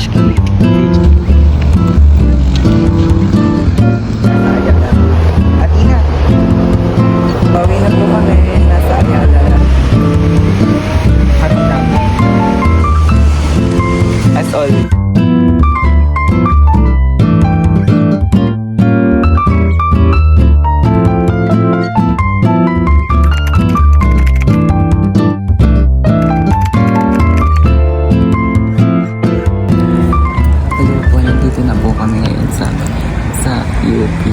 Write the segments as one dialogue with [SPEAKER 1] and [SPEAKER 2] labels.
[SPEAKER 1] CHK. At ingat. Bawi na po kami. Nasa Ayala. Happy lang. As all.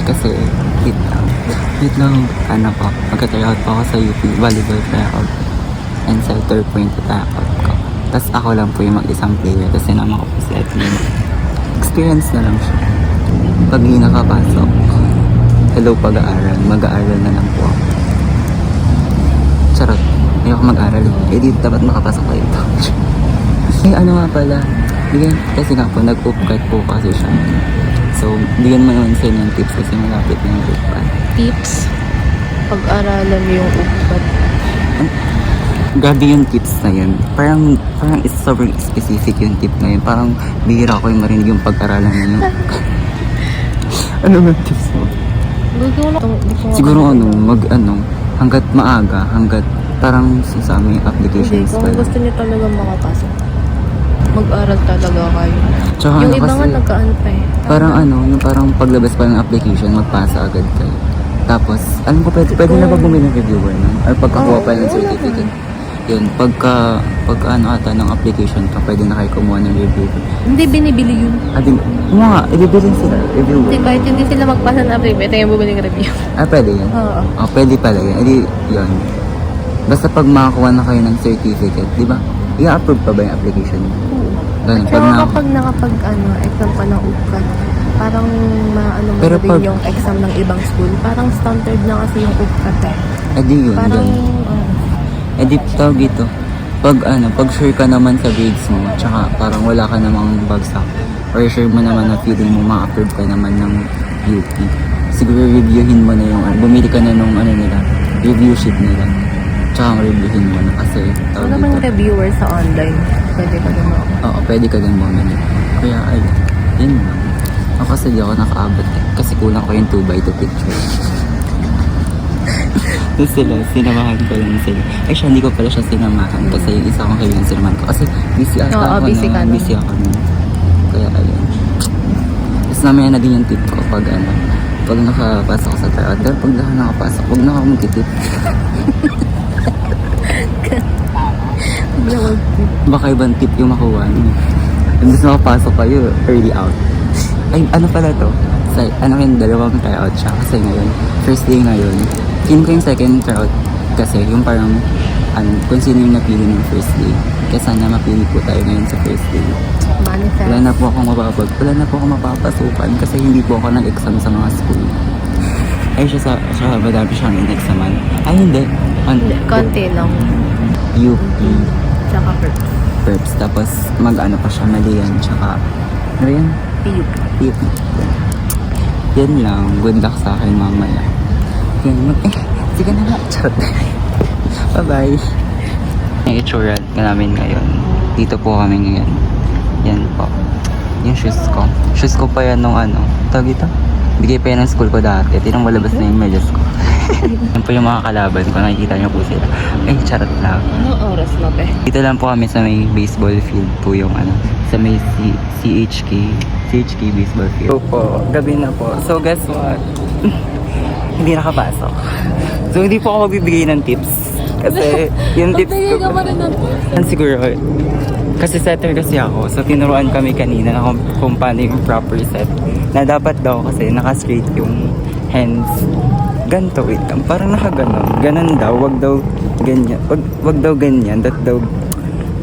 [SPEAKER 1] Kasi wait lang, ano po, magka-tryout po ako sa UP volleyball tryout and sa third point tryout ko. Tapos ako lang po yung mag-isang player, tapos sinama ko po si Etlin. Experience na lang siya. Pag hindi nakapasok, hello pag-aaral, mag-aaral na lang po ako. Charot, hindi ako mag-aaral. Eh di dapat makapasok kayo ito. Eh ano nga pala, bigyan, kasi nga po, nag-upcut po kasi siya. So, bigyan mo naman sa'yo ng tips kasi malapit na yung upcut.
[SPEAKER 2] Tips? Pag-aralan mo yung upkat.
[SPEAKER 1] Grabe yung tips na yun. Parang is sobrang specific yung tip na yun. Parang bihira ko yung marinig yung pag-aralan na yun. Ano ba yung tips mo? Siguro hanggat maaga, hanggat parang sa aming applications.
[SPEAKER 2] Hindi, kung gusto niyo talaga makapasok, mag-aral talaga kayo.
[SPEAKER 1] Tsaka
[SPEAKER 2] Yung
[SPEAKER 1] ano
[SPEAKER 2] iba
[SPEAKER 1] kasi,
[SPEAKER 2] nga nagkaan pa eh.
[SPEAKER 1] parang yung parang paglabas pa ng application, magpasa agad kayo. Tapos, alam ko, pwede na ba bumili ng reviewer nun? Or pagkakuha pa ng certificate? Yun, pagka ata ng application ka, pwede na kayo kumuha ng reviewer.
[SPEAKER 2] Hindi, binibili yun.
[SPEAKER 1] Nga, ibibilin sila, reviewer.
[SPEAKER 2] Hindi, kahit hindi sila magpasa ng review, ito yung bumili ng review.
[SPEAKER 1] Pwede yun?
[SPEAKER 2] Oo.
[SPEAKER 1] Pwede pala yun. Edi, yun. Basta pag makakuha na kayo ng certificate, di ba? I-approve pa ba yung application? Ganun,
[SPEAKER 2] Tsaka kapag exam ka ng UPCAT, parang maano mo
[SPEAKER 1] Pero
[SPEAKER 2] na din
[SPEAKER 1] pag-
[SPEAKER 2] yung exam ng ibang school. Parang standard na kasi yung UPCAT eh.
[SPEAKER 1] Edi yun,
[SPEAKER 2] Parang,
[SPEAKER 1] ganun. Edi, tawag dito. Pag sure ka naman sa grades mo, tsaka parang wala ka namang bagsak, or sure mo naman na feeling mo ma-approve ka naman ng UP, siguro reviewin mo na yung, bumili ka na nung nila, review sheet nila. Tsaka reviewin mo na kasi
[SPEAKER 2] ano naman yung reviewer sa online? Pwede ka din mo.
[SPEAKER 1] Oo, pwede ka din bumili. Kaya yun lang. Ako kasi di ako nakaabot kasi kulang ko yung 2x2 picture. Tapos sinamahan ko lang sila. Siya, hindi ko pala siya sinamahan kasi yung isa kong kaibigan sinamahan ko. Kasi busy ata ako
[SPEAKER 2] busy ka nun.
[SPEAKER 1] busy ako nun. Kaya ayun. Tapos namaya na din yung tip ko pag nakapasok ko sa tryout. Pero pag nakapasok, huwag na ako magtitip. Baka ibang tip yung makuha niyo. Imbis makapasok kayo, early out. Ay, ano pala to? Yung dalawang tryout siya. Kasi ngayon, first day ngayon. Ko yung second tryout. Kasi yung parang, kung sino yung napili ng first day. Kaya sana mapili po tayo ngayon sa first day.
[SPEAKER 2] Manifest.
[SPEAKER 1] Wala na po akong mapapasukan kasi hindi po ako nag-exam sa mga school. Ay, siya madami siyang in-examan. Ay, hindi.
[SPEAKER 2] Hindi, konti lang.
[SPEAKER 1] UP.
[SPEAKER 2] Tsaka first.
[SPEAKER 1] Perps. Tapos mag-ano pa siya, Malian. Tsaka, ano yan?
[SPEAKER 2] PUP.
[SPEAKER 1] Yan lang. Good luck sa akin mamaya. Yan. Sige na nga. Charot. Bye-bye. Yung itsura namin ngayon. Dito po kami ngayon. Yan po. Yung shoes ko. Shoes ko pa yan nung tawag ito? Bigay pa yan ng school ko dati. Tinang malabas na yung medyas ko. Yan po yung mga kalaban ko. Nakikita niyo po sila. Ay, charot lang.
[SPEAKER 2] Anong oras na be?
[SPEAKER 1] Dito lang po kami sa may baseball field po yung sa may CHK baseball field. So po, gabi na po. So guess what? Hindi nakapasok. So hindi po ako magbibigay ng tips. Kasi yung tips ko.
[SPEAKER 2] Magbigay ka pa rin ng tips.
[SPEAKER 1] Siguro, kasi setter kasi ako. So tinuruan kami kanina na kung paano yung proper set. Na dapat daw kasi naka-straight yung hands. Ganto, wait lang. Parang nakaganon. Ganon daw. Wag daw ganyan. Wag daw ganyan.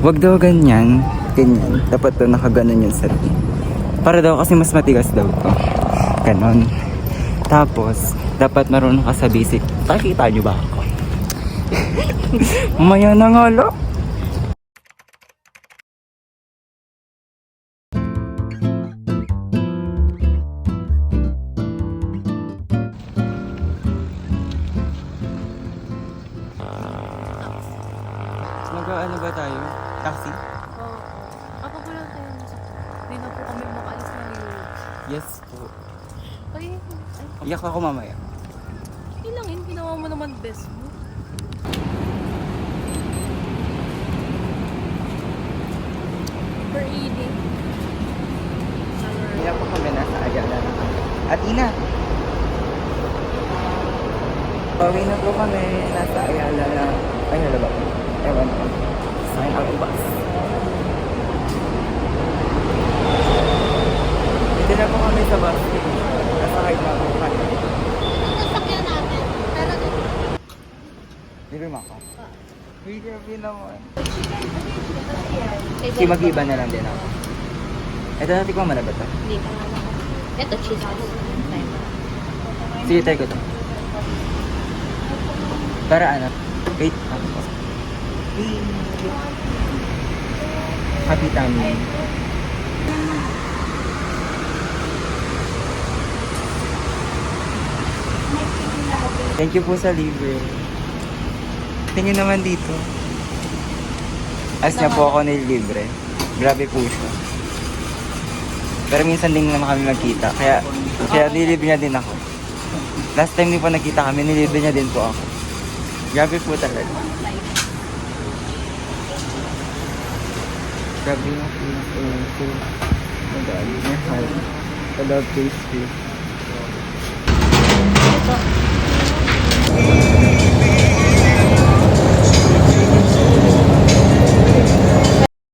[SPEAKER 1] Wag daw ganyan. Ganyan. Dapat daw nakaganon yung set. Para daw kasi mas matigas daw to. Ganon. Tapos, dapat marunong ka sa basic. Nakikita nyo ba ako? Mamaya na nga lang. Ano ba tayo? Taxi?
[SPEAKER 2] Ako ko lang tayo. Hindi na
[SPEAKER 1] Yes po.
[SPEAKER 2] Ay,
[SPEAKER 1] Iyak ako mamaya.
[SPEAKER 2] ilang yun. Ginawa mo naman best mo. Per eating.
[SPEAKER 1] Kaya po kami nasa Ayala na kami. At Ina! Pauwi na po kami. Nasa Ayala na. Ayala ba? Ewan ko. Sign out bus. Hindi na po kami sa bus. Nasakay na po kami.
[SPEAKER 2] Sasakyan natin. Pero
[SPEAKER 1] Libre mo ako? Uy, grabe naman.
[SPEAKER 2] Kasi
[SPEAKER 1] Si mag-iba na lang din ako. Ito natin ko na ba ito?
[SPEAKER 2] Hindi pa nga ako. Ito, cheese sauce.
[SPEAKER 1] Sige, try ko ito. Para ano? Wait. Happy tummy. Thank you po sa libre. Tingin naman dito. As niya po ako nililibre. Grabe po siya. Pero minsan din naman kami magkita. Kaya nililibre niya din ako. Last time din po nagkita kami, nililibre niya din po ako. Grabe po talaga. Grabe yung feeling ko. Madali. Mahal. I love pastry.